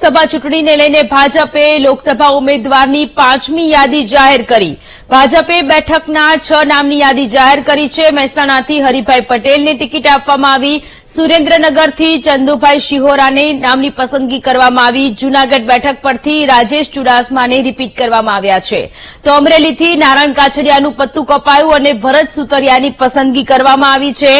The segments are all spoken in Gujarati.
લોકસભા ચૂંટણીને લઈને ભાજપે લોકસભા ઉમેદવારની 5મી યાદી જાહેર કરી। ભાજપે બેઠકના 6 નામની યાદી જાહેર કરી છે। મહેસાણાથી હરિભાઈ પટેલને ટિકિટ આપવામાં આવી। સુરેન્દ્રનગરથી ચંદુભાઈ શિહોરાને નામની પસંદગી કરવામાં આવી। જૂનાગઢ બેઠક પરથી રાજેશ ચુડાસમાને રિપીટ કરવામાં આવ્યા છે। તો અમરેલીથી નારાયણ કાછડિયાનું પત્તું કપાયું અને ભરત સુતરિયાની પસંદગી કરવામાં આવી છે।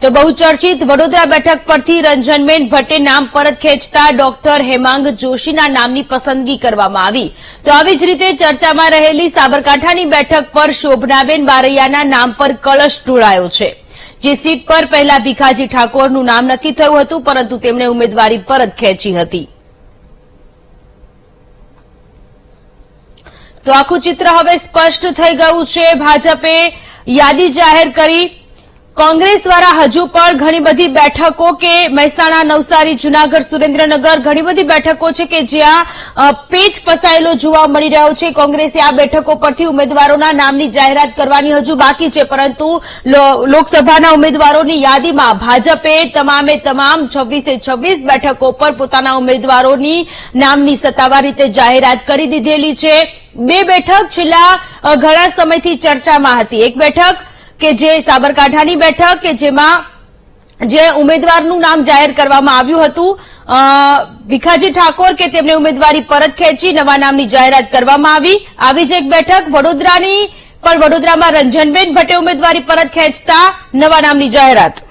તો બહુચર્ચિત વડોદરા બેઠક પરથી રંજનબેન ભટ્ટે નામ પરત ખેંચતા ડોક્ટર હેમાંગ જોશીના નામની પસંદગી કરવામાં આવી। તો આવી જ રીતે ચર્ચામાં રહેલી સાબરકાંઠાની બેઠક પર શોભનાબેન બારૈયાના નામ પર કળશ ઢોળાયો છે। જે સીટ પર પહેલા ભીખાજી ઠાકોરનું નામ નક્કી થયું હતું, પરંતુ તેમણે ઉમેદવારી પરત ખેંચી હતી। તો આખું ચિત્ર હવે સ્પષ્ટ થઈ ગયું છે। ભાજપે યાદી જાહેર કરી। કોંગ્રેસ દ્વારા હજુ પણ ઘણી બધી બેઠકો કે મહેસાણા, નવસારી, જૂનાગઢ, સુરેન્દ્રનગર ઘણી બધી બેઠકો છે કે જ્યાં પેચ ફસાયેલો જોવા મળી રહ્યો છે। કોંગ્રેસે આ બેઠકો પરથી ઉમેદવારોના નામની જાહેરાત કરવાની હજુ બાકી છે, પરંતુ લોકસભાના ઉમેદવારોની યાદીમાં ભાજપે તમામે તમામ 26 બેઠકો પર પોતાના ઉમેદવારોની નામની સત્તાવાર રીતે જાહેરાત કરી દીધેલી છે। 2 બેઠક છેલ્લા ઘણા સમયથી ચર્ચામાં હતી। એક બેઠક કે જે સાબરકાંઠાની બેઠક કે જેમાં જે ઉમેદવારનું નામ જાહેર કરવામાં આવ્યું હતું ભીખાજી ઠાકોર કે તેમણે ઉમેદવારી પરત ખેંચી નવા નામની જાહેરાત કરવામાં આવી। આવી જ એક બેઠક વડોદરાની પણ વડોદરામાં રંજનબેન ભટ્ટે ઉમેદવારી પરત ખેંચતા નવા નામની જાહેરાત।